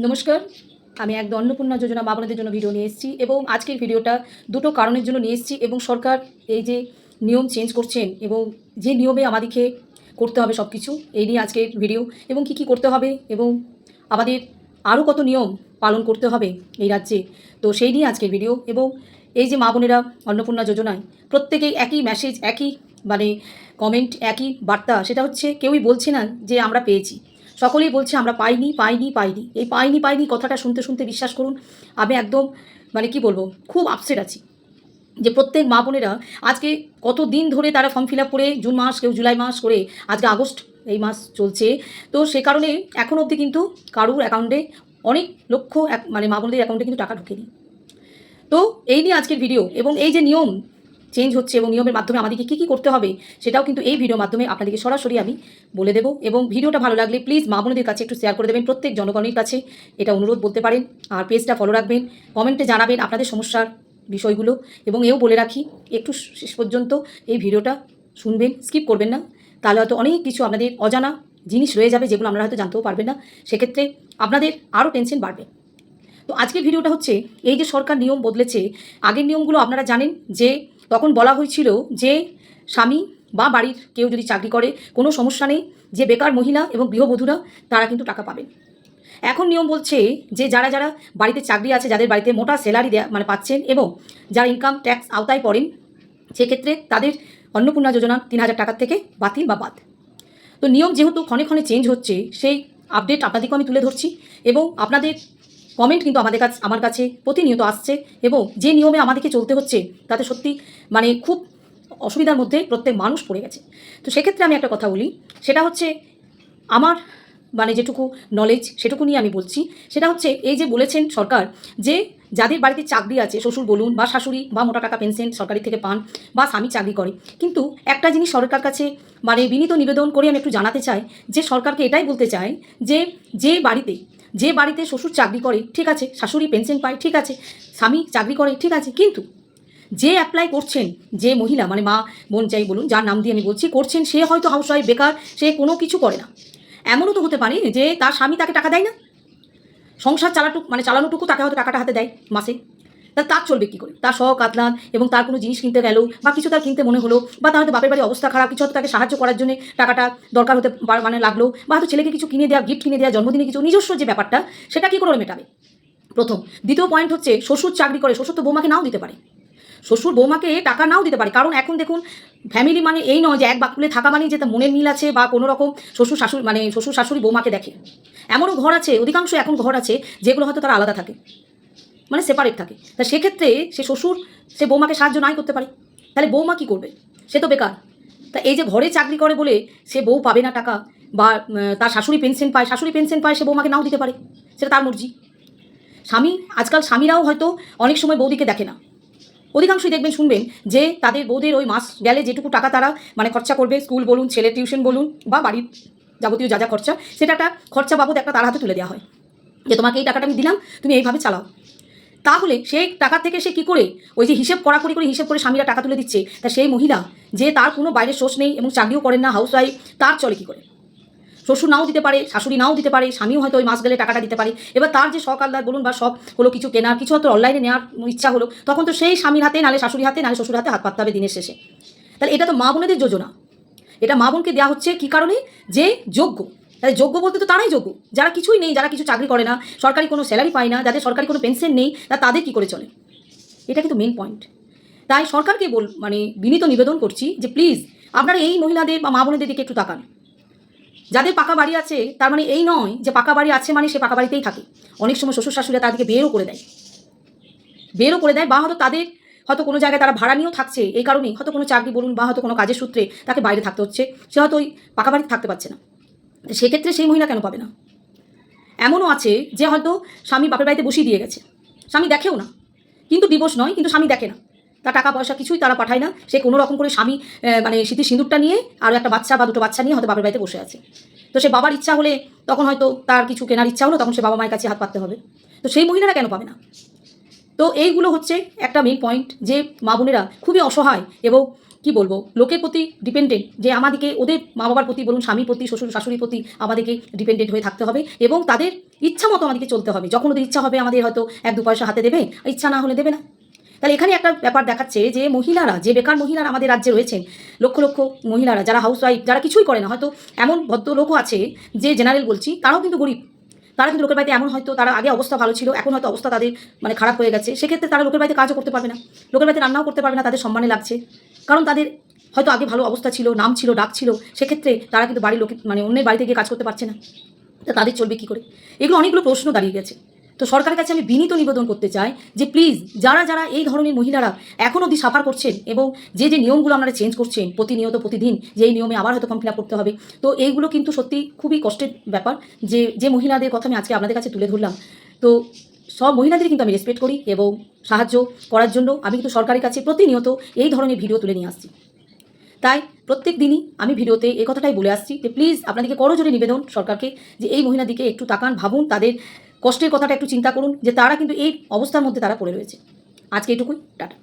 নমস্কার, আমি এক অন্নপূর্ণা যোজনা মা বোনেদের জন্য ভিডিও নিয়ে এসেছি এবং আজকের ভিডিওটা দুটো কারণের জন্য নিয়ে এসেছি। এবং সরকার এই যে নিয়ম চেঞ্জ করছেন এবং যে নিয়মে আমাদেরকে করতে হবে সব কিছু, এই নিয়ে আজকের ভিডিও। এবং কি করতে হবে এবং আমাদের আরও কত নিয়ম পালন করতে হবে এই রাজ্যে, তো সেই নিয়ে আজকের ভিডিও। এবং এই যে মা বোনেরা অন্নপূর্ণা যোজনায় প্রত্যেকেই একই মেসেজ, একই কমেন্ট, একই বার্তা, সেটা হচ্ছে কেউই বলছে না যে আমরা পেয়েছি, সকলেই বলছে আমরা পাইনি পাইনি পাইনি। এই পাইনি পাইনি কথাটা শুনতে শুনতে বিশ্বাস করুন আমি একদম কি বলবো, খুব আপসেট আছি যে প্রত্যেক মা বোনেরা আজকে কত দিন ধরে তারা ফর্ম ফিল আপ করে জুন মাস, কেউ জুলাই মাস করে আজকে আগস্ট এই মাস চলছে। তো সে কারণে এখন অবধি কিন্তু কারুর অ্যাকাউন্টে অনেক লক্ষ মা বোনদের অ্যাকাউন্টে কিন্তু টাকা ঢোকেনি। তো এই নিয়ে আজকের ভিডিও। এবং এই যে নিয়ম চেঞ্জ হচ্ছে এবং নিয়মের মাধ্যমে আমাদেরকে কী করতে হবে সেটাও কিন্তু এই ভিডিওর মাধ্যমে আপনাদেরকে সরাসরি আমি বলে দেবো। এবং ভিডিওটা ভালো লাগলে প্লিজ মা বোনদের কাছে একটু শেয়ার করে দেবেন, প্রত্যেক জনগণের কাছে এটা অনুরোধ বলতে পারেন। আর পেজটা ফলো রাখবেন, কমেন্টে জানাবেন আপনাদের সমস্যার বিষয়গুলো। এবং এও বলে রাখি, একটু শেষ পর্যন্ত এই ভিডিওটা শুনবেন, স্কিপ করবেন না, তাহলে হয়তো অনেক কিছু আপনাদের অজানা জিনিস রয়ে যাবে যেগুলো আপনারা হয়তো জানতেও পারবেন না, সেক্ষেত্রে আপনাদের আরও টেনশন বাড়বে। তো আজকের ভিডিওটা হচ্ছে এই যে সরকার নিয়ম বদলেছে। আগের নিয়মগুলো আপনারা জানেন যে তখন বলা হয়েছিল যে স্বামী বা বাড়ির কেউ যদি চাকরি করে কোনো সমস্যা নেই, যে বেকার মহিলা এবং গৃহবধূরা তারা কিন্তু টাকা পাবেন। এখন নিয়ম বলছে যে যারা যারা বাড়িতে চাকরি আছে, যাদের বাড়িতে মোটা স্যালারি দেয়া পাচ্ছেন এবং যারা ইনকাম ট্যাক্স আওতায় পড়েন, সেক্ষেত্রে তাদের অন্নপূর্ণা যোজনা 3,000 টাকার থেকে বাতিল বা বাদ। তো নিয়ম যেহেতু ক্ষণে ক্ষণে চেঞ্জ হচ্ছে, সেই আপডেট আপনাদেরকেও আমি তুলে ধরছি। এবং আপনাদের কমেন্ট কিন্তু আমার কাছে প্রতিনিয়ত আসছে এবং যে নিয়মে আমাদেরকে চলতে হচ্ছে তাতে সত্যি খুব অসুবিধার মধ্যে প্রত্যেক মানুষ পড়ে গেছে। তো সেক্ষেত্রে আমি একটা কথা বলি, সেটা হচ্ছে আমার যেটুকু নলেজ সেটুকু নিয়ে আমি বলছি। সেটা হচ্ছে এই যে বলেছেন সরকার যে যাদের বাড়িতে চাকরি আছে, শ্বশুর বলুন বা শাশুড়ি বা মোটা টাকা পেনশন সরকারি থেকে পান বা স্বামী চাকরি করে, কিন্তু একটা জিনিস সরকার কাছে বিনীত নিবেদন করে আমি একটু জানাতে চাই যে সরকারকে এটাই বলতে চাই যে যে বাড়িতে শ্বশুর চাকরি করে ঠিক আছে, শাশুড়ি পেনশন পায় ঠিক আছে, স্বামী চাকরি করে ঠিক আছে, কিন্তু যে অ্যাপ্লাই করছেন, যে মহিলা মা বোন যাই বলুন, যার নাম দিয়ে আমি বলছি করছেন, সে হয়তো হাউসওয়াইফ, বেকার, সে কোনো কিছু করে না। এমনও তো হতে পারে যে তার স্বামী তাকে টাকা দেয় না, সংসার চালানোটুকু তাকে হয়তো টাকাটা হাতে দেয় মাসে, তার চলবে কী করে? তার শখ আহ্লাদ এবং তার কোনো জিনিস কিনতে গেল বা কিছু তার কিনতে মনে হলো, বা তার হয়তো বাপের বাড়ির অবস্থা খারাপ, কিছু হয়তো তাকে সাহায্য করার জন্য টাকাটা দরকার হতে লাগলো, বা হয়তো ছেলেকে কিছু কিনে দেওয়া, গিফট কিনে দেওয়া, জন্মদিনে কিছু নিজস্ব যে ব্যাপারটা, সেটা কী করে মেটাবে? প্রথম। দ্বিতীয় পয়েন্ট হচ্ছে শ্বশুর চাকরি করে, শ্বশুর তো বৌমাকে নাও দিতে পারে, শ্বশুর বৌমাকে টাকা নাও দিতে পারে। কারণ এখন দেখুন, ফ্যামিলি এই নয় যে এক বাকুলে থাকা মানেই যে তার মনের মিল আছে বা কোনো রকম শ্বশুর শাশুড়ি বৌমাকে দেখে। এমনও ঘর আছে, অধিকাংশ এখন ঘর আছে যেগুলো হয়তো তারা আলাদা থাকে, সেপারেট থাকে। তা সেক্ষেত্রে সে শ্বশুর সে বৌমাকে সাহায্য নাই করতে পারে, তাহলে বৌমা কী করবে? সে তো বেকার। তা এই যে ঘরে চাকরি করে বলে সে বউ পাবে না টাকা, বা তার শাশুড়ি পেনশন পায়, সে বৌমাকে নাও দিতে পারে, সেটা তার মর্জি। আজকাল স্বামীরাও হয়তো অনেক সময় বৌদিকে দেখে না, অধিকাংশই দেখবেন শুনবেন যে তাদের বউদের ওই মাস গেলে যেটুকু টাকা তারা খরচা করবে, স্কুল বলুন, ছেলের টিউশন বলুন বা বাড়ির যাবতীয় যা যা খরচা, সেটা একটা খরচা বাবদ একটা তার হাতে তুলে দেওয়া হয় যে তোমাকে এই টাকাটা আমি দিলাম, তুমি এইভাবে চালাও। তাহলে সেই টাকা থেকে সে কী করে ওই যে হিসেব করে স্বামীরা টাকা তুলে দিচ্ছে, তা সেই মহিলা যে তার কোনো বাইরের সোর্স নেই এবং চাকরিও করেন না, হাউসওয়াইফ, তার চলে কী করে? শ্বশুর নাও দিতে পারে, শাশুড়ি নাও দিতে পারে, স্বামীও হয়তো ওই মাস গেলে টাকাটা দিতে পারে। এবার তার যে শখ আহ্লাদ বলুন বা শখ হলো কিছু কেনার, কিছু হয়তো অনলাইনে নেওয়ার ইচ্ছা হলো, তখন তো সেই স্বামীর হাতে, নালে শাশুড়ির হাতে, নালে শ্বশুর হাতে হাত পাততে হবে দিনের শেষে। তাহলে এটা তো মা বোনেদের যোজনা, এটা মা বোনকে দেওয়া হচ্ছে কী কারণে? যে যোগ্য। তাহলে যোগ্য বলতে তো তারাই যোগ্য, যারা কিছুই নেই, যারা কিছু চাকরি করে না, সরকারি কোনো স্যালারি পায় না, যাদের সরকারি কোনো পেনশন নেই, তাদের কী করে চলে? এটা কিন্তু মেন পয়েন্ট। তাই সরকারকে বিনীত নিবেদন করছি যে প্লিজ আপনারা এই মহিলাদের বা মা বোনেদের দিকে একটু তাকান। যাদের পাকা বাড়ি আছে, তার এই নয় যে পাকা বাড়ি আছে সে পাকা বাড়িতেই থাকে। অনেক সময় শ্বশুর শাশুড়িরা তাদেরকে বেরও করে দেয়, বা হয়তো তাদের হয়তো কোনো জায়গায় তারা ভাড়া নিয়েও থাকছে, এই কারণেই হয়তো কোনো চাকরি বলুন বা হয়তো কোনো কাজের সূত্রে তাকে বাইরে থাকতে হচ্ছে, সে হয়তো ওই পাকা বাড়িতে থাকতে পারছে না। সেক্ষেত্রে সেই মহিলা কেন পাবে না? এমনও আছে যে হয়তো স্বামী বাপের বাড়িতে বসিয়ে দিয়ে গেছে, স্বামী দেখেও না, কিন্তু ডিভোর্স নয়, কিন্তু স্বামী দেখে না, তার টাকা পয়সা কিছুই তারা পাঠায় না, সে কোনো রকম করে স্বামী স্মৃতির সিঁদুরটা নিয়ে আরও একটা বাচ্চা বা দুটো বাচ্চা নিয়ে হয়তো বাপের বাড়িতে বসে আছে। তো সে বাবার ইচ্ছা হলে তখন হয়তো তার কিছু কেনার ইচ্ছা হলো, তখন সে বাবা মায়ের কাছে হাত পাততে হবে। তো সেই মহিলারা কেন পাবে না? তো এইগুলো হচ্ছে একটা মেন পয়েন্ট যে মা বোনেরা খুবই অসহায় এবং কি বলবো, লোকের প্রতি ডিপেন্ডেন্ট, যে আমাদেরকে ওদের মা বাবার প্রতি বলুন, স্বামীর প্রতি, শ্বশুর শাশুড়ির প্রতি আমাদেরকে ডিপেন্ডেন্ট হয়ে থাকতে হবে এবং তাদের ইচ্ছা মতো আমাদেরকে চলতে হবে। যখন ওদের ইচ্ছা হবে আমাদের হয়তো 1-2 পয়সা হাতে দেবে, ইচ্ছা না হলে দেবে না। তাহলে এখানে একটা ব্যাপার দেখাচ্ছে যে মহিলারা, যে বেকার মহিলারা আমাদের রাজ্যে রয়েছেন, লক্ষ লক্ষ মহিলারা যারা হাউসওয়াইফ, যারা কিছুই করে না, হয়তো এমন ভদ্রলোকও আছে যে জেনারেল বলছি, তারাও কিন্তু গরিব। তারা কিন্তু লোকের বাড়িতে এমন, হয়তো তারা আগে অবস্থা ভালো ছিল, এখন হয়তো অবস্থা তাদের মানে খারাপ হয়ে গেছে, সেক্ষেত্রে তারা লোকের বাড়িতে কাজও করতে পারবে না, লোকের বাড়িতে রান্নাও করতে পারবে না, তাদের সম্মানে লাগছে, কারণ তাদের হয়তো আগে ভালো অবস্থা ছিল, নাম ছিল, ডাক ছিল, সেক্ষেত্রে তারা কিন্তু বাড়ির লোকে মানে অন্যের বাড়িতে গিয়ে কাজ করতে পারছে না। তা তাদের চলবে কী করে? এগুলো অনেকগুলো প্রশ্ন দাঁড়িয়ে গেছে। তো সরকারের কাছে আমি বিনীত নিবেদন করতে চাই যে প্লিজ যারা যারা এই ধরনের মহিলারা এখন অবধি সাফার করছেন এবং যে যে নিয়মগুলো আপনারা চেঞ্জ করছেন প্রতিনিয়ত প্রতিদিন, যে এই নিয়মে আবার হয়তো ফর্ম ফিল আপ করতে হবে, তো এইগুলো কিন্তু সত্যি খুবই কষ্টের ব্যাপার। যে যে মহিলাদের কথা আমি আজকে আপনাদের কাছে তুলে ধরলাম, তো সব মহিলাদের কিন্তু আমি রেসপেক্ট করি এবং সাহায্য করার জন্য আমি কিন্তু সরকারের কাছে প্রতিনিয়ত এই ধরনের ভিডিও তুলে নিয়ে আসছি। তাই প্রত্যেক দিনই আমি ভিডিওতে এই কথাটাই বলে আসছি যে প্লিজ আপনাদেরকে করজোরে নিবেদন সরকারকে যে এই মহিলার দিকে একটু তাকান, ভাবুন, তাদের কষ্টের কথাটা একটু চিন্তা করুন, যে তারা কিন্তু এই অবস্থার মধ্যে তারা পড়ে রয়েছে। আজকে এটুকুই, টাটা।